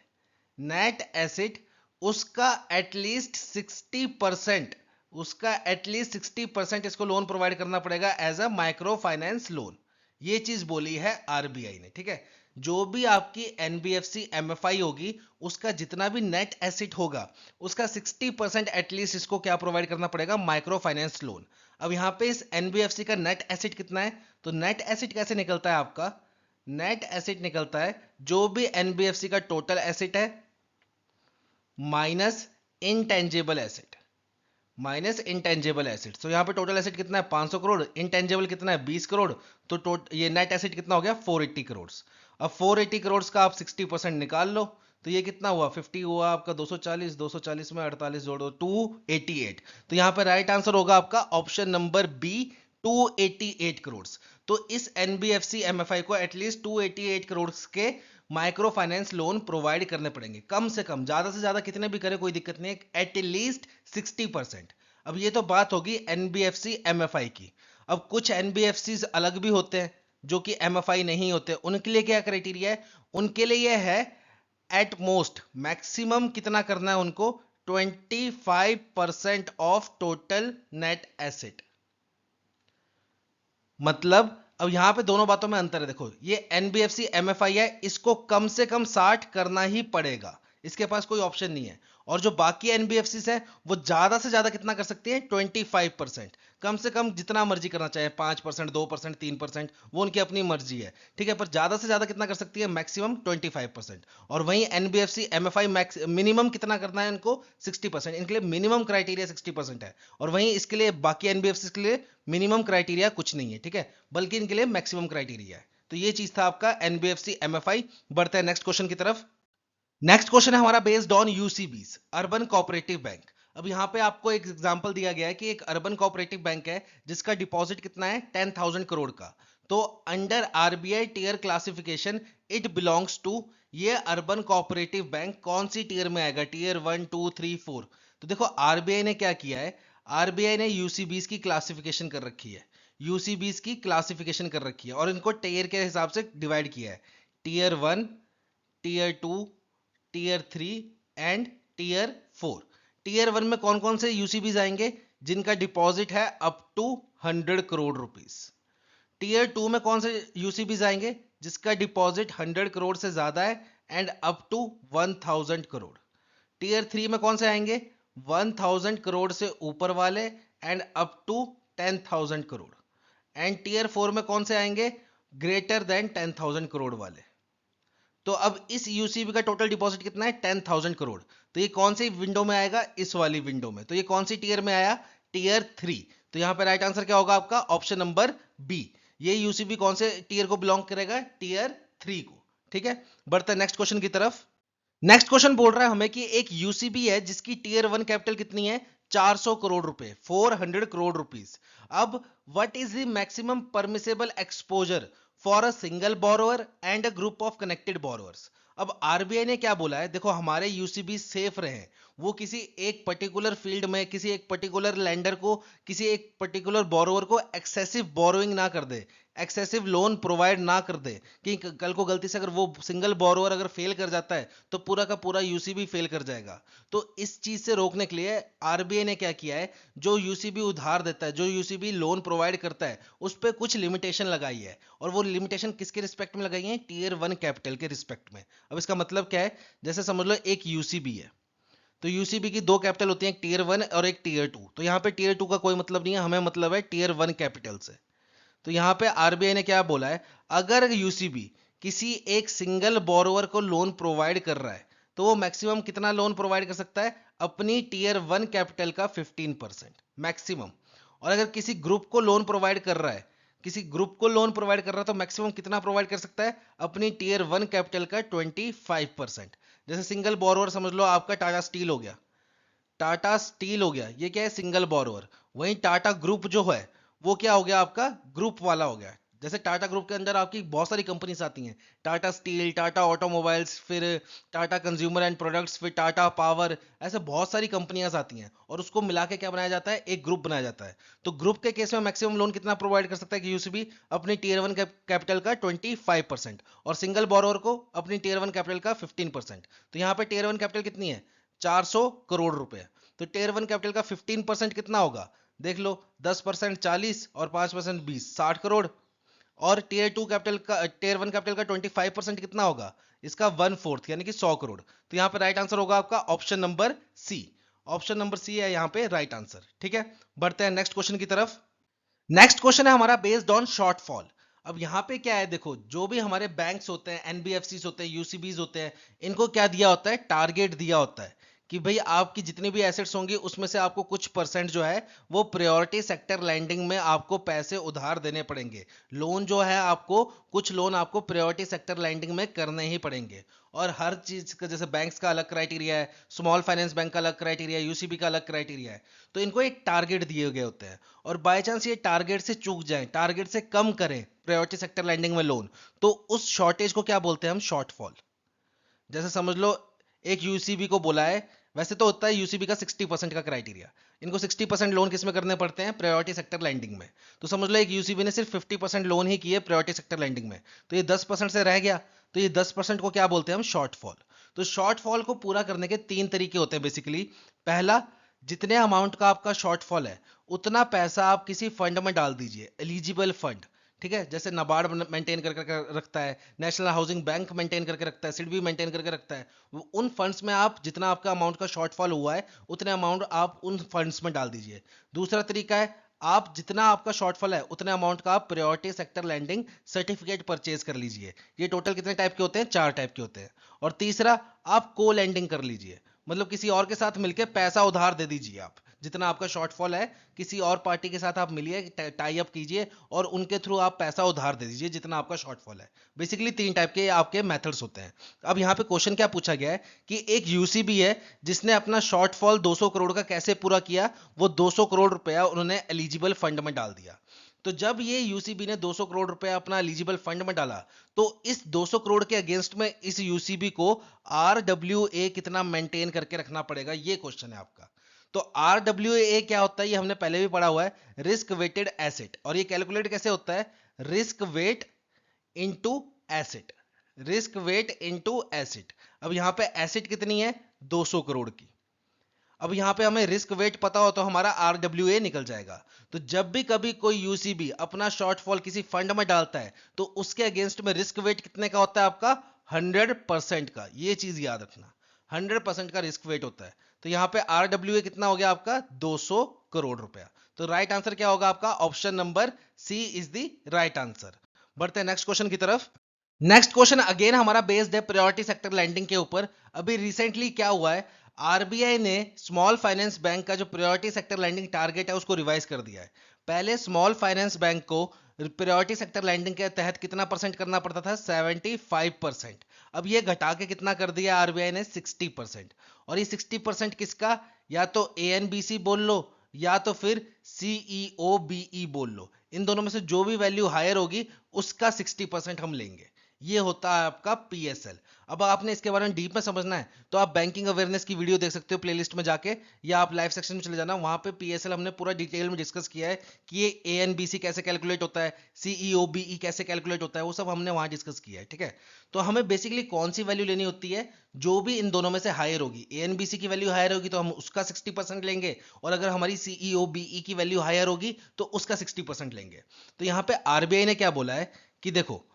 नेट एसिड, उसका एटलीस्ट 60%, उसका एटलीस्ट 60% इसको लोन प्रोवाइड करना पड़ेगा as a microfinance loan. ये चीज बोली है आरबीआई ने। ठीक है, जो भी आपकी एनबीएफसी एमएफआई होगी उसका जितना भी नेट एसिड होगा उसका 60% एटलीस्ट इसको क्या प्रोवाइड करना पड़ेगा, माइक्रो फाइनेंस लोन। अब यहां पे इस एनबीएफसी का नेट एसिड कितना है, तो नेट एसिड कैसे निकलता है आपका, नेट एसिड निकलता है जो भी एनबीएफसी का टोटल एसिड है minus intangible asset, minus intangible asset. तो यहां पे टोटल एसेट कितना है, 500 करोड़, इंटेंजिबल कितना है, 20 करोड़। तो ये नेट एसेट कितना हो गया, 480 करोड़। अब 480 करोड़ का आप 60% निकाल लो, तो ये कितना हुआ, 50 हुआ आपका, 240, 240 में 48 जोड़ो, 288। तो यहां पर राइट आंसर होगा आपका ऑप्शन नंबर बी, 288 करोड़। तो इस एनबीएफसी एमएफआई को एटलीस्ट 288 करोड़ के माइक्रो फाइनेंस लोन प्रोवाइड करने पड़ेंगे, कम से कम, ज्यादा से ज्यादा कितने भी करे कोई दिक्कत नहीं है, एटलीस्ट 60%। अब ये तो बात होगी एनबीएफसी एमएफआई की। अब कुछ एनबीएफसी अलग भी होते हैं जो कि एमएफआई नहीं होते, उनके लिए क्या क्राइटेरिया है, उनके लिए यह है एट मोस्ट, मैक्सिमम कितना करना है उनको, 25% ऑफ टोटल नेट एसेट। मतलब अब यहां पे दोनों बातों में अंतर है। देखो, ये एनबीएफसी एमएफआई है, इसको कम से कम 60 करना ही पड़ेगा, इसके पास कोई ऑप्शन नहीं है। और जो बाकी एनबीएफसी है वो ज्यादा से ज्यादा कितना कर सकती है, 25%। कम से कम जितना मर्जी करना चाहे, 5%, 2%, 3%, वो उनकी अपनी मर्जी है, ठीक है। पर ज्यादा से ज्यादा कितना कर सकती है, मैक्सिमम 25%। और वहीं एनबीएफसी एमएफआई मिनिमम कितना करना है इनको, 60%। इनके लिए मिनिमम क्राइटेरिया 60% है, और वहीं इसके लिए बाकी एनबीएफसी के लिए मिनिमम क्राइटेरिया कुछ नहीं है, ठीक है, बल्कि इनके लिए मैक्सिमम क्राइटेरिया है। तो ये चीज था आपका एनबीएफसी एमएफआई। बढ़ते हैं नेक्स्ट क्वेश्चन की तरफ। नेक्स्ट क्वेश्चन है हमारा based on UCBs, urban cooperative bank. अब यहाँ पे आपको एक एग्जांपल दिया गया है कि एक अर्बन कोऑपरेटिव बैंक है जिसका डिपॉजिट कितना है, 10,000 करोड़ का। तो under RBI tier classification it belongs to, ये अर्बन कोऑपरेटिव बैंक कौन सी टीयर में आएगा, टीयर 1, 2, 3, 4। तो देखो आरबीआई ने क्या किया है, आरबीआई ने यूसीबीज की क्लासिफिकेशन कर रखी है, यूसीबीज की क्लासिफिकेशन कर रखी है और इनको टीयर के हिसाब से डिवाइड किया है, tier 1, tier 2, tier 3 and tier 4। Tier 1 में कौन कौन से यूसीबीज आएंगे, जिनका डिपॉजिट है up to 100 crore rupees. Tier 2 में कौन से यूसीबीज आएंगे, जिसका डिपॉजिट 100 करोड़ से ज्यादा है and up to 1000 crore. Tier 3 में कौन से आएंगे, 1000 करोड़ से ऊपर वाले and up to 10,000 crore. And tier 4 में कौन से आएंगे, ग्रेटर देन 10,000 करोड़ वाले। तो अब इस यूसीबी का टोटल डिपॉजिट कितना है, 10,000 करोड़। तो ये कौन सी विंडो में आएगा, इस वाली विंडो में। तो ये कौन सी टीयर में आया, टीयर 3। तो यहां पे राइट आंसर क्या होगा आपका, ऑप्शन नंबर बी। ये यूसीबी कौन से टीयर को बिलोंग करेगा, टीयर 3 को, ठीक है। बढ़ते हैं नेक्स्ट क्वेश्चन की तरफ। नेक्स्ट क्वेश्चन बोल रहा है हमें कि एक यूसीबी है जिसकी टीयर 1 कैपिटल कितनी है, 400 करोड़ रुपए, 400 करोड़ रुपीस। अब what is the maximum permissible exposure for a single borrower and a group of connected borrowers. अब आरबीआई ने क्या बोला है, देखो हमारे यूसीबी सेफ रहे, वो किसी एक पर्टिकुलर फील्ड में, किसी एक पर्टिकुलर लेंडर को, किसी एक पर्टिकुलर बोरोअर को एक्सेसिव बोरोइंग ना कर दे, एक्सेसिव लोन प्रोवाइड ना कर दे, कि कल को गलती से अगर वो सिंगल बोरोअर अगर फेल कर जाता है तो पूरा का पूरा यूसीबी फेल कर जाएगा। तो इस चीज से रोकने के लिए आरबीआई ने क्या किया है, जो यूसीबी उधार देता है, जो यूसीबी लोन प्रोवाइड करता है, उस पर कुछ लिमिटेशन लगाई है। और वो लिमिटेशन किसके रिस्पेक्ट में लगाई है, टीयर 1 कैपिटल के रिस्पेक्ट में। अब इसका मतलब क्या है, जैसे समझ लो एक यूसीबी है, तो यूसीबी की दो कैपिटल होती है, एक टीयर 1 और एक टीयर 2। तो यहाँ पे टीयर 2 का कोई मतलब नहीं है, हमें मतलब है टीयर 1 कैपिटल से। तो यहां पे आरबीआई ने क्या बोला है, अगर यूसीबी किसी एक सिंगल बोरोवर को लोन प्रोवाइड कर रहा है तो वो मैक्सिमम कितना लोन प्रोवाइड कर सकता है, अपनी टीयर 1 कैपिटल का 15% मैक्सिमम। और अगर किसी ग्रुप को लोन प्रोवाइड कर रहा है, किसी ग्रुप को लोन प्रोवाइड कर रहा है तो मैक्सिमम कितना प्रोवाइड कर सकता है, अपनी टीयर 1 कैपिटल का 25%। जैसे सिंगल बोरोवर समझ लो आपका टाटा स्टील हो गया, टाटा स्टील हो गया, ये क्या है, सिंगल बोरोवर। वहीं टाटा ग्रुप जो है वो क्या हो गया, आपका ग्रुप वाला हो गया। जैसे टाटा ग्रुप के अंदर आपकी बहुत सारी कंपनीज आती हैं, टाटा स्टील, टाटा ऑटोमोबाइल्स, फिर टाटा कंज्यूमर एंड प्रोडक्ट्स, फिर टाटा पावर, ऐसे बहुत सारी कंपनियां आती हैं और उसको मिला के क्या बनाया जाता है, एक ग्रुप बनाया जाता है। तो ग्रुप के केस में मैक्सिमम लोन कितना प्रोवाइड कर सकता है कि यूसीबी, अपनी टीयर 1 कैपिटल का 25%, और सिंगल बोरोवर को अपनी टीयर 1 कैपिटल का 15%। तो यहाँ पे टीयर 1 कैपिटल कितनी है, 400 करोड़ रुपए। तो टीयर 1 कैपिटल का 15% कितना होगा, देख लो, 10% 40 और 5% 20, 60 करोड़। और टीयर 2 कैपिटल का, टीयर 1 कैपिटल का 25% कितना होगा, इसका 1/4 यानी कि 100 करोड़। तो यहाँ पे राइट आंसर होगा आपका option number C. Option number C है यहाँ पे राइट आंसर, ठीक है। बढ़ते हैं नेक्स्ट क्वेश्चन की तरफ। नेक्स्ट क्वेश्चन है हमारा बेस्ड ऑन शॉर्टफॉल। अब यहाँ पे क्या है, देखो जो भी हमारे बैंक्स होते हैं, एनबीएफसीज होते हैं, यूसीबीज होते हैं, इनको क्या दिया होता है, टारगेट दिया होता है कि भाई आपकी जितनी भी एसेट्स होंगी उसमें से आपको कुछ परसेंट जो है वो प्रायोरिटी सेक्टर लैंडिंग में आपको पैसे उधार देने पड़ेंगे। लोन जो है आपको, कुछ लोन आपको प्रायोरिटी सेक्टर लैंडिंग में करने ही पड़ेंगे। और हर चीज का, जैसे बैंक्स का अलग क्राइटेरिया है, स्मॉल फाइनेंस बैंक का अलग क्राइटेरिया है, यूसीबी का अलग क्राइटेरिया है। तो इनको एक टारगेट दिए गए होते हैं, और बाय चांस ये टारगेट से चूक जाएं, टारगेट से कम करें प्रायोरिटी सेक्टर लैंडिंग में लोन, तो उस शॉर्टेज को क्या बोलते हैं हम, शॉर्टफॉल। जैसे समझ लो एक यूसीबी को बोला है, वैसे तो होता है यूसीबी का 60% का क्राइटेरिया, इनको 60% लोन किस में करने पड़ते हैं, प्रायोरिटी सेक्टर लैंडिंग में। तो समझ लो एक यूसीबी ने सिर्फ 50% लोन ही किए प्रायोरिटी सेक्टर लैंडिंग में, तो ये 10% से रह गया, तो ये 10% को क्या बोलते हैं हम, शॉर्टफॉल। तो शॉर्टफॉल को पूरा करने के 3 तरीके होते हैं बेसिकली। पहला, जितने अमाउंट का आपका शॉर्टफॉल है उतना पैसा आप किसी फंड में डाल दीजिए, एलिजिबल फंड, ठीक है, जैसे नाबार्ड मेंटेन करके रखता है, नेशनल हाउसिंग बैंक मेंटेन करके रखता है, सिडबी मेंटेन करके रखता है। उन फंड्स में आप जितना आपका अमाउंट का शॉर्टफॉल हुआ है उतने अमाउंट आप उन फंड्स में डाल दीजिए। दूसरा तरीका है, आप जितना आपका शॉर्टफॉल है उतने अमाउंट का आप priority sector landing certificate purchase कर लीजिए। ये टोटल कितने टाइप के होते हैं? 4 टाइप के होते हैं। और तीसरा, आप को लैंडिंग कर लीजिए, मतलब किसी और के साथ मिलकर पैसा उधार दे दीजिए। आप जितना आपका शॉर्टफॉल है किसी और पार्टी के साथ आप मिलिए, टाई अप कीजिए और उनके थ्रू आप पैसा उधार दे दीजिए जितना आपका शॉर्टफॉल है। बेसिकली 3 टाइप के आपके मेथड्स होते हैं। अब यहाँ पे क्वेश्चन क्या पूछा गया है कि एक यूसीबी है जिसने अपना शॉर्टफॉल 200 करोड़ का कैसे पूरा किया? वो 200 करोड़ रुपया उन्होंने एलिजिबल फंड में डाल दिया। तो जब ये यूसीबी ने 200 करोड़ रुपया अपना एलिजिबल फंड में डाला, तो इस 200 करोड़ के अगेंस्ट में इस यूसीबी को आरडब्ल्यूए कितना मेंटेन करके रखना पड़ेगा, ये क्वेश्चन है आपका। तो आरडब्ल्यूए क्या होता है ये हमने पहले भी पढ़ा हुआ है, रिस्क वेटेड एसेट। और ये कैलकुलेट कैसे होता है? Risk weight into asset, risk weight into asset. अब यहां पे एसेट कितनी है? 200 करोड़ की। अब यहां पे हमें रिस्क वेट पता हो तो हमारा आरडब्ल्यूए निकल जाएगा। तो जब भी कभी कोई यूसीबी अपना शॉर्टफॉल किसी फंड में डालता है तो उसके अगेंस्ट में रिस्क वेट कितने का होता है आपका? 100% का। ये चीज याद रखना, 100% का रिस्क वेट होता है। तो यहां पे आरडब्ल्यूए कितना हो गया आपका? 200 करोड़ रुपया। तो राइट आंसर क्या होगा आपका? Option number C is the right answer. बढ़ते हैं नेक्स्ट क्वेश्चन की तरफ। नेक्स्ट क्वेश्चन अगेन हमारा बेस्ड है प्रायोरिटी सेक्टर लैंडिंग के ऊपर। अभी रिसेंटली क्या हुआ है, आरबीआई ने स्मॉल फाइनेंस बैंक का जो प्रायोरिटी सेक्टर लैंडिंग टारगेट है उसको रिवाइज कर दिया है। पहले स्मॉल फाइनेंस बैंक को प्रायोरिटी सेक्टर लैंडिंग के तहत कितना परसेंट करना पड़ता था? 75%। अब ये घटा के कितना कर दिया आरबीआई ने? 60%। और ये 60% किसका? या तो एएनबीसी बोल लो या तो फिर सीईओ बीई बोल लो। इन दोनों में से जो भी वैल्यू हायर होगी उसका 60% हम लेंगे। ये होता है आपका पीएसएल। अब आपने इसके बारे में डीप में समझना है तो आप बैंकिंग अवेयरनेस की वीडियो देख सकते हो प्लेलिस्ट में जाके, या आप लाइव सेक्शन में चले जाना, वहां पे पीएसएल हमने पूरा डिटेल में डिस्कस किया है कि ये एएनबीसी कैसे कैलकुलेट होता है, सीईओ बीई कैसे कैलकुलेट होता है, वो सब हमने वहां डिस्कस किया है। ठीक है, तो हमें बेसिकली कौन सी वैल्यू लेनी होती है? जो भी इन दोनों में से हायर होगी। एएनबीसी की वैल्यू हायर होगी तो हम उसका 60% लेंगे, और अगर हमारी सीईओ बीई की वैल्यू हायर होगी तो उसका 60% लेंगे। तो यहाँ पे आरबीआई ने क्या बोला है कि देखो,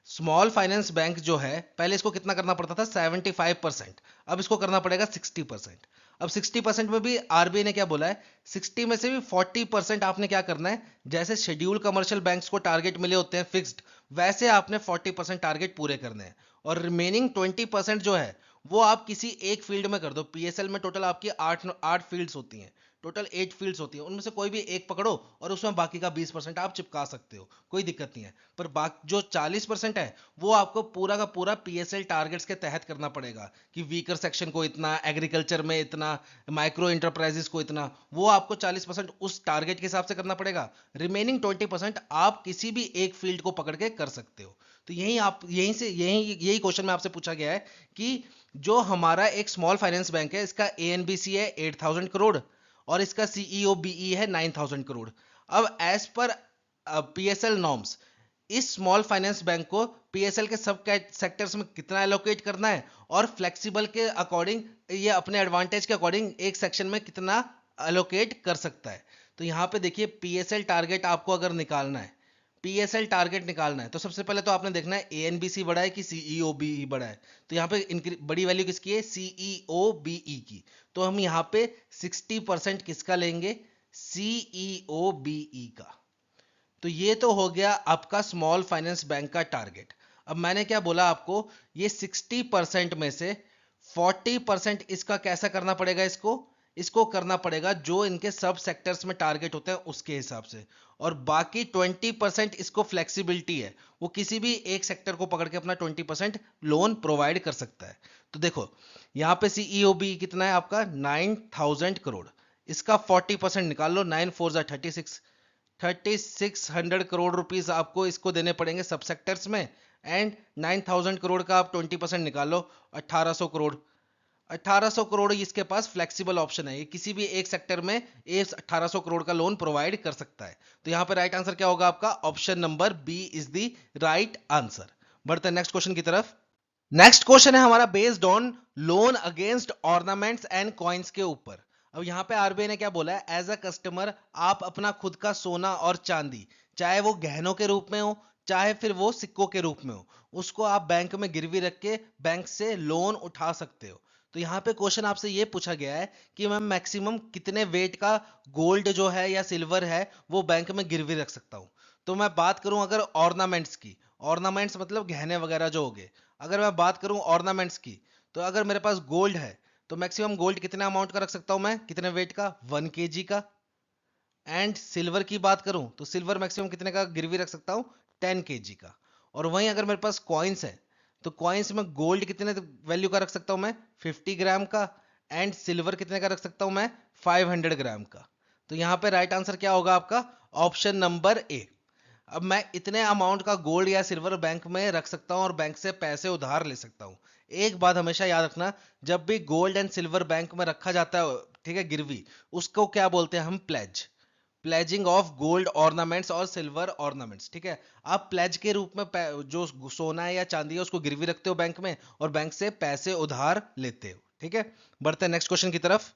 स्मॉल फाइनेंस बैंक जो है पहले इसको कितना करना पड़ता था? 75%। अब इसको करना पड़ेगा 60%। अब 60% में भी आरबीआई ने क्या बोला है? 60 में से भी 40% आपने क्या करना है? जैसे शेड्यूल कमर्शियल बैंक्स को टारगेट मिले होते हैं फिक्स्ड, वैसे आपने 40% टारगेट पूरे करने हैं। और रिमेनिंग 20% जो है वो आप किसी एक फील्ड में कर दो। पीएसएल में टोटल आपकी 8 फील्ड्स होती हैं, टोटल 8 फील्ड्स होती हैं, उनमें से कोई भी एक पकड़ो और उसमें बाकी का 20% आप चिपका सकते हो, कोई दिक्कत नहीं है। पर बाकी जो 40% है वो आपको पूरा का पूरा पीएसएल टारगेट्स के तहत करना पड़ेगा कि वीकर सेक्शन को इतना, एग्रीकल्चर में इतना, माइक्रो इंटरप्राइजेस को इतना, वो आपको 40% उस टारगेट के हिसाब से करना पड़ेगा। रिमेनिंग 20% आप किसी भी एक फील्ड को पकड़ के कर सकते हो। तो यही क्वेश्चन में आपसे पूछा गया है कि जो हमारा एक स्मॉल फाइनेंस बैंक है इसका एएनबीसी है 8000 करोड़ और इसका सीईओ बीई है 9000 करोड़। अब एज पर पीएसएल नॉर्म्स इस स्मॉल फाइनेंस बैंक को पीएसएल के सब सेक्टर्स में कितना एलोकेट करना है, और फ्लेक्सिबल के अकॉर्डिंग ये अपने एडवांटेज के अकॉर्डिंग एक सेक्शन में कितना एलोकेट कर सकता है। तो यहाँ पे देखिए पीएसएल टारगेट आपको अगर निकालना है, पीएसएल टारगेट निकालना है तो सबसे पहले तो आपने देखना है एएनबीसी बड़ा है कि सीईओ बीई बड़ा है। तो यहाँ पे बड़ी वैल्यू किसकी है? सीईओ बीई की। तो हम यहाँ पे 60% किसका लेंगे? सीईओ बीई का। तो ये तो हो गया आपका स्मॉल फाइनेंस बैंक का टारगेट। अब मैंने क्या बोला आपको, ये 60% में से 40% इसका कैसा करना पड़ेगा? इसको करना पड़ेगा जो इनके सब सेक्टर्स में टारगेट होते हैं उसके हिसाब से, और बाकी 20% इसको फ्लेक्सिबिलिटी है, वो किसी भी एक सेक्टर को पकड़ के अपना 20% लोन प्रोवाइड कर सकता है। तो देखो यहाँ पे सीईओ भी कितना है आपका? 9000 करोड़। इसका 40% निकाल लो, 9 4 36, 3600 करोड़ रुपीस आपको इसको देने पड़ेंगे सब सेक्टर्स में। एंड 9000 करोड़ का आप 20% निकाल लो, 1800 करोड़। 1800 करोड़ इसके पास फ्लेक्सिबल ऑप्शन है, ये किसी भी एक सेक्टर में ये 1800 करोड़ का लोन प्रोवाइड कर सकता है। तो यहां पे राइट आंसर क्या होगा आपका? Option number B is the right answer. बढ़ते हैं नेक्स्ट क्वेश्चन की तरफ। नेक्स्ट क्वेश्चन है हमारा based on loan against ornaments and coins के ऊपर। अब यहां पे आरबीआई ने क्या बोला है? एज अ कस्टमर आप अपना खुद का सोना और चांदी चाहे वो गहनों के रूप में हो, चाहे फिर वो सिक्कों के रूप में हो, उसको आप बैंक में गिरवी रख के बैंक से लोन उठा सकते हो। तो यहाँ पे क्वेश्चन आपसे ये पूछा गया है कि मैं मैक्सिमम कितने वेट का गोल्ड जो है या सिल्वर है वो बैंक में गिरवी रख सकता हूँ। तो मैं बात करूं अगर ऑर्नामेंट्स की, ऑर्नामेंट्स मतलब गहने वगैरह जो हो गए, अगर मैं बात करूं ऑर्नामेंट्स की, तो अगर मेरे पास गोल्ड है तो मैक्सिमम गोल्ड कितने अमाउंट का रख सकता हूं मैं, कितने वेट का, 1 kg का। एंड सिल्वर की बात करूं तो सिल्वर मैक्सिमम कितने का गिरवी रख सकता हूं, 10 kg का। और वहीं अगर मेरे पास कॉइन्स है तो कॉइन्स में गोल्ड कितने वैल्यू का रख सकता हूं मैं, 50 ग्राम का। एंड सिल्वर कितने का रख सकता हूं मैं, 500 ग्राम का। तो यहाँ पे राइट आंसर क्या होगा आपका, ऑप्शन नंबर ए। अब मैं इतने अमाउंट का गोल्ड या सिल्वर बैंक में रख सकता हूं और बैंक से पैसे उधार ले सकता हूं। एक बात हमेशा याद रखना, जब भी गोल्ड एंड सिल्वर बैंक में रखा जाता है, ठीक है, गिरवी, उसको क्या बोलते हैं हम, pledge. Pledging of gold ornaments और सिल्वर ऑर्नामेंट्स, ठीक है। आप प्लेज के रूप में जो सोना है या चांदी है उसको गिरवी रखते हो बैंक में और बैंक से पैसे उधार लेते हो, ठीक है। बढ़ते हैं नेक्स्ट क्वेश्चन की तरफ।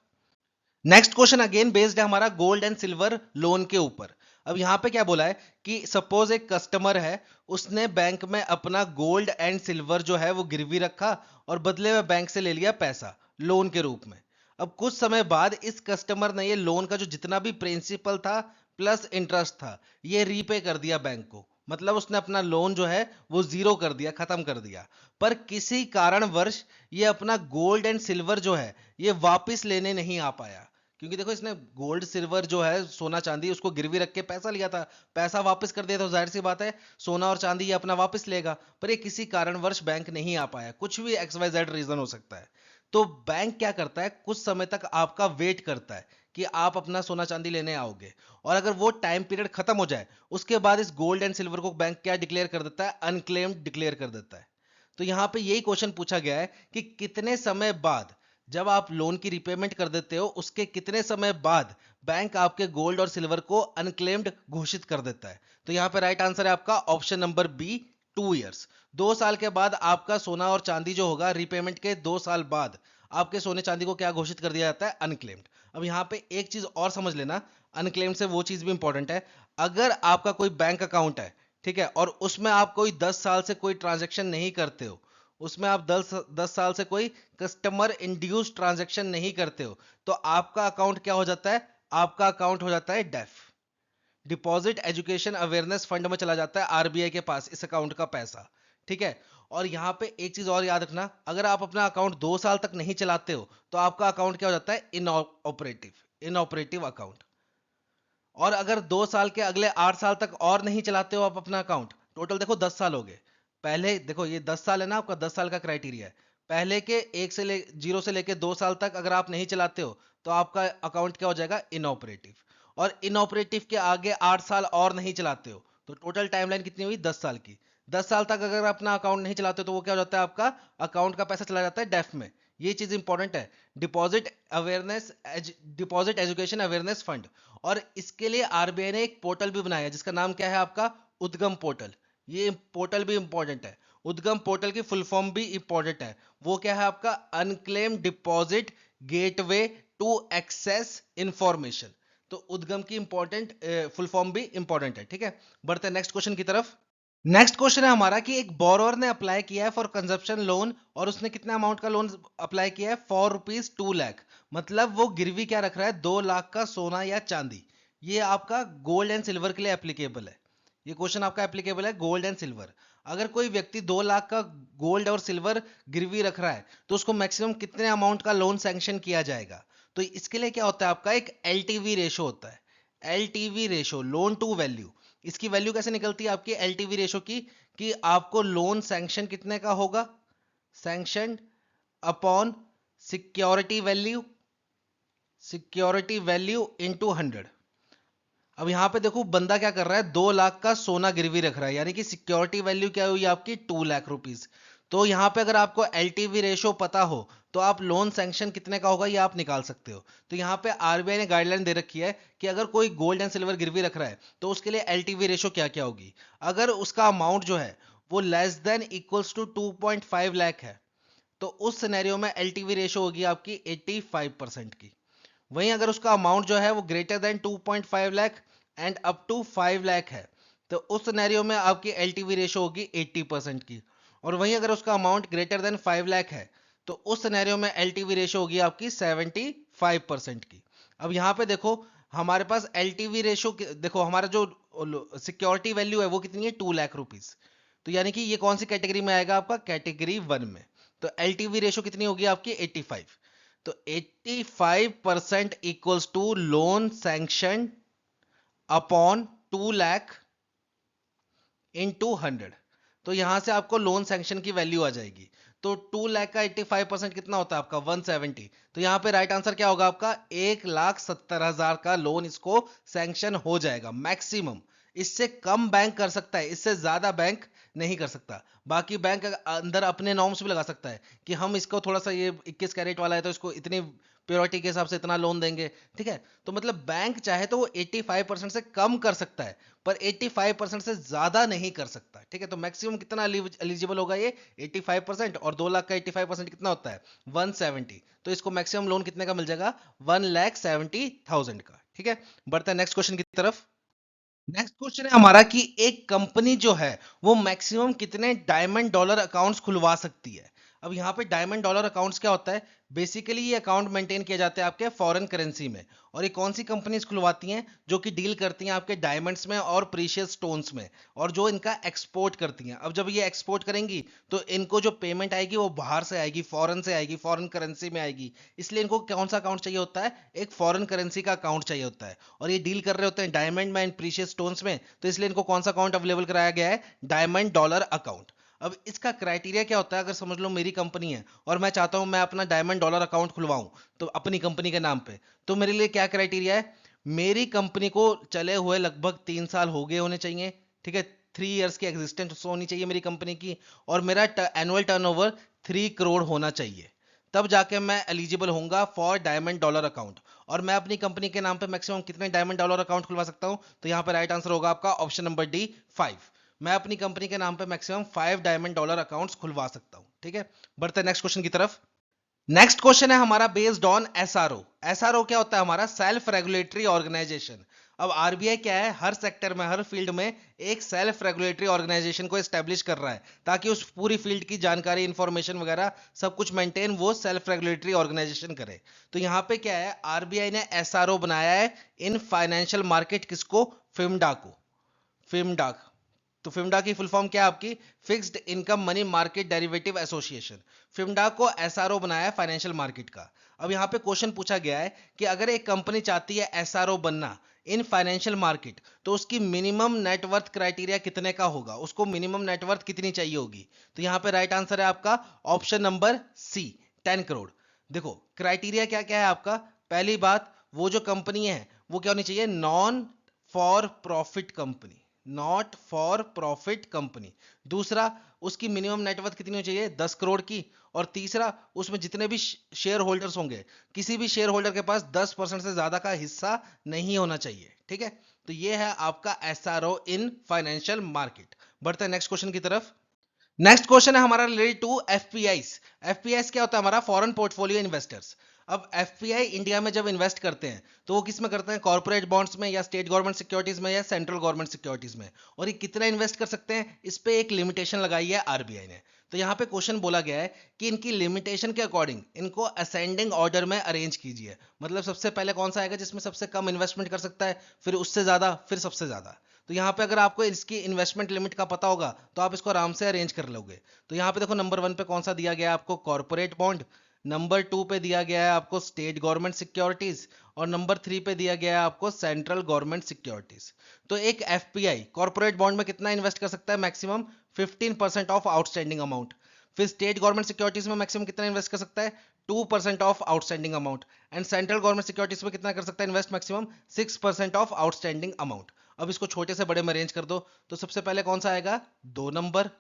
नेक्स्ट क्वेश्चन अगेन बेस्ड है हमारा गोल्ड एंड सिल्वर लोन के ऊपर। अब यहां पे क्या बोला है कि सपोज एक कस्टमर है, उसने बैंक में अपना गोल्ड एंड सिल्वर जो है वो गिरवी रखा और बदले में बैंक से ले लिया पैसा लोन के रूप में। अब कुछ समय बाद इस कस्टमर ने ये लोन का जो जितना भी प्रिंसिपल था प्लस इंटरेस्ट था ये रीपे कर दिया बैंक को, मतलब उसने अपना लोन जो है वो जीरो कर दिया, खत्म कर दिया। पर किसी कारणवश ये अपना गोल्ड एंड सिल्वर जो है ये वापस लेने नहीं आ पाया, क्योंकि देखो इसने गोल्ड सिल्वर जो है सोना चांदी उसको गिरवी रख के पैसा लिया था, पैसा वापस कर दिया, तो जाहिर सी बात है सोना और चांदी ये अपना वापस लेगा। पर ये किसी कारणवश बैंक नहीं आ पाया, कुछ भी XYZ रीजन हो सकता है। तो बैंक क्या करता है, कुछ समय तक आपका वेट करता है कि आप अपना सोना चांदी लेने आओगे, और अगर वो टाइम पीरियड खत्म हो जाए उसके बाद इस गोल्ड एंड सिल्वर को बैंक क्या डिक्लेयर कर देता है, अनक्लेम्ड डिक्लेयर कर देता है। तो यहां पे यही क्वेश्चन पूछा गया है कि कितने समय बाद, जब आप लोन की रिपेमेंट कर देते हो उसके कितने समय बाद बैंक आपके गोल्ड और सिल्वर को अनक्लेम्ड घोषित कर देता है। तो यहां पे राइट आंसर है आपका ऑप्शन नंबर बी, 2 इयर्स। 2 साल के बाद आपका सोना और चांदी जो होगा, रिपेमेंट के 2 साल बाद आपके सोने चांदी को क्या घोषित कर दिया जाता है, अनक्लेम्ड। अब यहां पे एक चीज और समझ लेना, अनक्लेम्ड से वो चीज भी इंपॉर्टेंट है। अगर आपका कोई बैंक अकाउंट है, ठीक है, और उसमें आप कोई 10 साल से कोई ट्रांजेक्शन नहीं करते हो, उसमें आप 10 साल से कोई कस्टमर इंड्यूस ट्रांजैक्शन नहीं करते हो, तो आपका अकाउंट क्या हो जाता है, आपका अकाउंट हो जाता है DEAF, deposit education awareness fund में चला जाता है आरबीआई के पास इस अकाउंट का पैसा, ठीक है। और यहां पे एक चीज और याद रखना, अगर आप अपना अकाउंट 2 साल तक नहीं चलाते हो तो आपका अकाउंट क्या हो जाता है, इनऑपरेटिव अकाउंट। और अगर 2 साल के अगले 8 साल तक और नहीं चलाते हो आप अपना अकाउंट, टोटल देखो 10 साल हो गए, पहले देखो ये 10 साल है ना, आपका 10 साल का क्राइटेरिया है, पहले के जीरो से लेके 2 साल तक अगर आप नहीं चलाते हो तो आपका अकाउंट क्या हो जाएगा, इनऑपरेटिव। और इनऑपरेटिव के आगे 8 साल और नहीं चलाते हो तो टोटल टाइमलाइन कितनी हुई, 10 साल की। 10 साल तक अगर अपना अकाउंट नहीं चलाते हो तो वो क्या हो जाता है, आपका अकाउंट का पैसा चला जाता है डेफ में। ये चीज इंपॉर्टेंट है, deposit awareness, deposit education awareness fund. और इसके लिए आरबीआई ने एक पोर्टल भी बनाया है जिसका नाम क्या है आपका, उद्गम पोर्टल। ये पोर्टल भी इंपॉर्टेंट है, उद्गम पोर्टल की फुल फॉर्म भी इंपॉर्टेंट है, वो क्या है आपका, unclaim deposit gateway to access information. तो उद्गम की इंपॉर्टेंट फुल फॉर्म भी इंपॉर्टेंट है, ठीक है। बढ़ते हैं नेक्स्ट क्वेश्चन की तरफ। नेक्स्ट क्वेश्चन है हमारा कि एक बोरोअर ने अप्लाई किया है फॉर कंजप्शन लोन, और उसने कितना अमाउंट का लोन अप्लाई किया है, ₹4 मतलब वो गिरवी क्या रख रहा है, 2 लाख का सोना या चांदी। ये आपका गोल्ड एंड सिल्वर के लिए एप्लीकेबल है, ये क्वेश्चन आपका एप्लीकेबल है गोल्ड एंड सिल्वर। अगर कोई व्यक्ति 2 लाख का गोल्ड और सिल्वर गिरवी रख रहा है तो उसको मैक्सिमम कितने अमाउंट का लोन सैंक्शन किया जाएगा। तो इसके लिए क्या होता है, आपका एक एलटीवी रेशो होता है, LTV ratio, loan to value. इसकी वैल्यू कैसे निकलती है आपकी एलटीवी रेशो की, कि आपको लोन सैंक्शन कितने का होगा, sanction upon security value, security value into 100। अब यहां पे देखो बंदा क्या कर रहा है, 2 लाख का सोना गिरवी रख रहा है, यानी कि सिक्योरिटी वैल्यू क्या हुई आपकी, ₹2 लाख। तो यहां पे अगर आपको एलटीवी रेशो पता हो तो आप लोन सैंक्शन कितने का होगा ये आप निकाल सकते हो। तो यहां पे आरबीआई ने गाइडलाइन दे रखी है कि अगर कोई गोल्ड एंड सिल्वर गिरवी रख रहा है तो उसके लिए एलटीवी रेशो क्या क्या होगी। अगर उसका अमाउंट जो है वो less than equals to 2.5 lakh है तो उस सिनेरियो में एलटीवी रेशो होगी आपकी 85% की। वहीं अगर उसका अमाउंट जो है वो greater than 2.5 lakh and up to 5 lakh है तो उस सिनेरियो में आपकी एलटीवी रेशो होगी 80% की। और वहीं अगर उसका अमाउंट ग्रेटर देन 5 लाख है तो उस सिनेरियो में एलटीवी रेशो होगी आपकी 75% की। अब यहाँ पे देखो हमारे पास एलटीवी रेशो देखो हमारा जो सिक्योरिटी वैल्यू है वो कितनी है 2 लाख रुपीज। तो यानी कि ये कौन सी कैटेगरी में आएगा आपका कैटेगरी 1 में। तो एलटीवी रेशो कितनी होगी आपकी 85। तो 85% equals to loan sanction upon 2 lakh into 100। तो यहां से आपको लोन सैंक्शन की वैल्यू आ जाएगी। तो 2 लाख का 85% कितना होता है आपका 170। तो यहां पे राइट आंसर क्या होगा आपका 1,70,000 का लोन इसको सैंक्शन हो जाएगा मैक्सिमम। इससे कम बैंक कर सकता है, इससे ज्यादा बैंक नहीं कर सकता। बाकी बैंक अंदर अपने नॉर्म्स भी लगा सकता है कि हम इसको थोड़ा सा ये 21 कैरेट वाला है तो इसको इतनी प्योरिटी के हिसाब से इतना लोन देंगे। ठीक है, तो मतलब बैंक चाहे तो वो 85% से कम कर सकता है पर 85% से ज्यादा नहीं कर सकता। ठीक है, तो मैक्सिमम कितना एलिजिबल होगा ये 85%। और 2 लाख का 85% कितना होता है 170। तो इसको मैक्सिमम लोन कितने का मिल जाएगा 1,70,000 का। ठीक है, बढ़ते हैं नेक्स्ट क्वेश्चन की तरफ। नेक्स्ट क्वेश्चन है हमारा कि एक कंपनी जो है वो मैक्सिमम कितने डायमंड डॉलर अकाउंट्स खुलवा सकती है। अब यहाँ पे डायमंड डॉलर अकाउंट्स क्या होता है, बेसिकली ये अकाउंट मेंटेन किया जाते हैं आपके फॉरेन करेंसी में। और ये कौन सी कंपनीज खुलवाती हैं जो कि डील करती हैं आपके डायमंड्स में और प्रीशियस स्टोन्स में, और जो इनका एक्सपोर्ट करती हैं। अब जब ये एक्सपोर्ट करेंगी तो इनको जो पेमेंट आएगी वो बाहर से आएगी, फॉरेन से आएगी, फॉरेन करेंसी में आएगी। इसलिए इनको कौन सा अकाउंट चाहिए होता है, एक फॉरेन करेंसी का अकाउंट चाहिए होता है। और ये डील कर रहे होते हैं डायमंड में एंड प्रीशियस स्टोन्स में, तो इसलिए इनको कौन सा अकाउंट अवेलेबल कराया गया है डायमंड डॉलर अकाउंट। अब इसका क्राइटेरिया क्या होता है, अगर समझ लो मेरी कंपनी है और मैं चाहता हूं मैं अपना डायमंड डॉलर अकाउंट खुलवाऊं तो अपनी कंपनी के नाम पे, तो मेरे लिए क्या क्राइटेरिया है, मेरी कंपनी को चले हुए लगभग 3 साल हो गए होने चाहिए। ठीक है, 3 इयर्स की एग्जिस्टेंस होनी चाहिए मेरी कंपनी की। और मेरा एनुअल टर्नओवर 3 करोड़ होना चाहिए, तब जाके मैं एलिजिबल होऊंगा फॉर डायमंड डॉलर अकाउंट। और मैं अपनी कंपनी के नाम पे मैक्सिमम कितने डायमंड डॉलर अकाउंट खुलवा सकता हूं, तो यहां पे राइट आंसर होगा आपका ऑप्शन नंबर डी 5। मैं अपनी कंपनी के नाम पे मैक्सिमम 5 डायमंड डॉलर अकाउंट्स खुलवा सकता हूं। ठीक है, बढ़ते हैं नेक्स्ट क्वेश्चन की तरफ। नेक्स्ट क्वेश्चन है हमारा बेस्ड ऑन एसआरओ। एसआरओ क्या होता है, हमारा सेल्फ रेगुलेटरी ऑर्गेनाइजेशन। अब आरबीआई क्या है, हर सेक्टर में हर फील्ड में एक सेल्फ रेगुलेटरी ऑर्गेनाइजेशन को एस्टेब्लिश कर रहा है ताकि उस पूरी फील्ड की जानकारी इंफॉर्मेशन वगैरह सब कुछ मेंटेन वो सेल्फ रेगुलेटरी ऑर्गेनाइजेशन करे। तो यहां पे क्या है, आरबीआई ने एसआरओ बनाया है इन फाइनेंशियल मार्केट, किसको, फिम्डा को। फिम्डा, तो फिम्डा की फुल फॉर्म क्या है आपकी, fixed income money market derivative association. FIMMDA को एसआरओ बनाया है फाइनेंशियल मार्केट का। अब यहां पे क्वेश्चन पूछा गया है कि अगर एक कंपनी चाहती है एसआरओ बनना इन फाइनेंशियल मार्केट तो उसकी मिनिमम नेटवर्थ क्राइटेरिया कितने का होगा, उसको मिनिमम नेटवर्थ कितनी चाहिए होगी। तो यहां पे राइट आंसर है आपका ऑप्शन नंबर सी 10 करोड़। देखो क्राइटेरिया क्या क्या है आपका, पहली बात वो जो कंपनी है वो क्या होनी चाहिए, non for profit company, not for profit company. दूसरा, उसकी मिनिमम नेटवर्थ कितनी होनी चाहिए 10 करोड़ की। और तीसरा, उसमें जितने भी शेयर होल्डर्स होंगे किसी भी शेयर होल्डर के पास 10% से ज्यादा का हिस्सा नहीं होना चाहिए। ठीक है, तो ये है आपका एसआरओ इन फाइनेंशियल मार्केट। बढ़ते हैं नेक्स्ट क्वेश्चन की तरफ। नेक्स्ट क्वेश्चन है हमारा रिलेटेड टू एफपीआईस। एफपीआईस क्या होता है, हमारा फॉरेन पोर्टफोलियो इन्वेस्टर्स। अब एफपीआई इंडिया में जब इन्वेस्ट करते हैं तो वो किस में करते हैं, कॉर्पोरेट बॉन्ड्स में या स्टेट गवर्नमेंट सिक्योरिटीज में या सेंट्रल गवर्नमेंट सिक्योरिटीज में। और ये कितना इन्वेस्ट कर सकते हैं, इस पे एक लिमिटेशन लगाई है आरबीआई ने। तो यहाँ पे क्वेश्चन बोला गया है कि इनकी लिमिटेशन के अकॉर्डिंग इनको असेंडिंग ऑर्डर में अरेंज कीजिए। मतलब सबसे पहले कौन सा आएगा जिसमें सबसे कम इन्वेस्टमेंट कर सकता है, फिर उससे ज्यादा, फिर सबसे ज्यादा। तो यहाँ पे अगर आपको इसकी इन्वेस्टमेंट लिमिट का पता होगा तो आप इसको आराम से अरेंज कर लोगे। तो यहाँ पे देखो नंबर 1 पे कौन सा दिया गया है आपको, कॉर्पोरेट बॉन्ड। नंबर 2 पे दिया गया है आपको स्टेट गवर्नमेंट सिक्योरिटीज। और नंबर 3 पे दिया गया है आपको सेंट्रल गवर्नमेंट सिक्योरिटीज। तो एक एफपीआई कॉर्पोरेट बॉन्ड में कितना इन्वेस्ट कर सकता है, मैक्सिमम 15% ऑफ आउटस्टैंडिंग अमाउंट। फिर स्टेट गवर्नमेंट सिक्योरिटीज में मैक्सिमम कितना इन्वेस्ट कर सकता है, 2% of outstanding amount. And central government securities में कितना कर सकता है invest, maximum 6% of outstanding amount. अब इसको छोटे से बड़े में अरेंज कर दो। तो सबसे पहले कौन सा आएगा, 2 नंबर।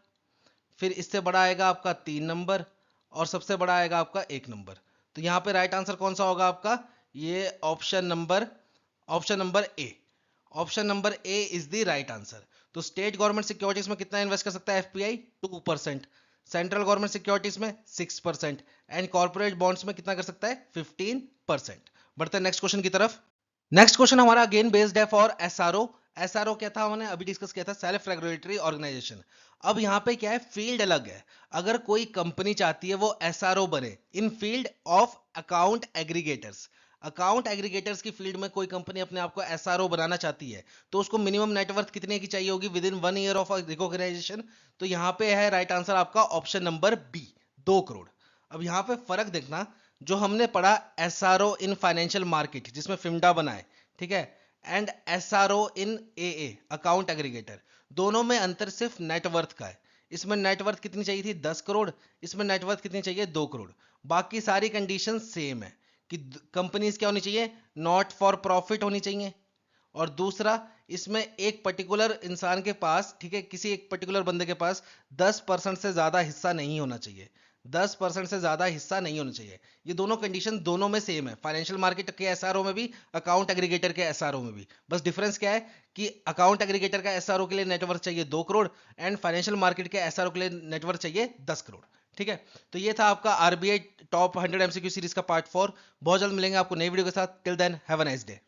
फिर इससे बड़ा आएगा आपका 3 नंबर। और सबसे बड़ा आएगा आपका 1 नंबर। तो यहाँ पे राइट आंसर कौन सा होगा आपका, ये option number A. Option number A is the right answer. तो स्टेट गवर्नमेंट सिक्योरिटीज में कितना इन्वेस्ट कर सकता है एफपीआई, 2%। सेंट्रल गवर्नमेंट सिक्योरिटीज में 6%। एंड कॉर्पोरेट बॉन्ड्स में कितना कर सकता है 15%। बढ़ते हैं नेक्स्ट क्वेश्चन की तरफ। नेक्स्ट क्वेश्चन हमारा अगेन बेस्ड है फॉर एसआरओ। एसआरओ क्या था, हमने अभी डिस्कस किया था, सेल्फ रेगुलेटरी ऑर्गेनाइजेशन। अब यहाँ पे क्या है, फील्ड अलग है। अगर कोई कंपनी चाहती है वो एसआरओ बने in field of account aggregators, account aggregators की फील्ड में कोई कंपनी अपने आप को एसआरओ बनाना चाहती है, तो उसको मिनिमम नेटवर्थ कितने की चाहिए होगी, within 1 year of recognisation. तो यहाँ पे है राइट आंसर आपका ऑप्शन नंबर बी, 2 करोड़। अब यहाँ पे फर्क देखना, जो हमने पढ़ा एसआरओ इन फाइनेंशियल मार्केट जिसमें फिम्डा बनाए, ठीक है, and SRO in AA account aggregator, दोनों में अंतर सिर्फ नेटवर्थ का है। इसमें नेटवर्थ कितनी चाहिए थी, 10 करोड़, इसमें नेटवर्थ कितनी चाहिए, 2 करोड़। बाकी सारी कंडीशन सेम है कि कंपनीज क्या होनी चाहिए, नॉट फॉर प्रॉफिट होनी चाहिए, और दूसरा इसमें एक पर्टिकुलर इंसान के पास, ठीक है, किसी एक पर्टिकुलर बंदे के पास 10% से ज्यादा हिस्सा नहीं होना चाहिए, 10% से ज्यादा हिस्सा नहीं होना चाहिए। ये दोनों कंडीशन दोनों में सेम है, फाइनेंशियल मार्केट के एसआरओ में भी, अकाउंट एग्रीगेटर के एसआरओ में भी। बस डिफरेंस क्या है कि अकाउंट एग्रीगेटर का एसआरओ के लिए नेटवर्थ चाहिए 2 करोड़, एंड फाइनेंशियल मार्केट के एसआरओ के लिए नेटवर्थ चाहिए 10 करोड़। ठीक है, तो ये था आपका आरबीआई टॉप 100 एमसीक्यू सीरीज का पार्ट 4। बहुत जल्द मिलेंगे आपको नई वीडियो के साथ। Till then have a nice day.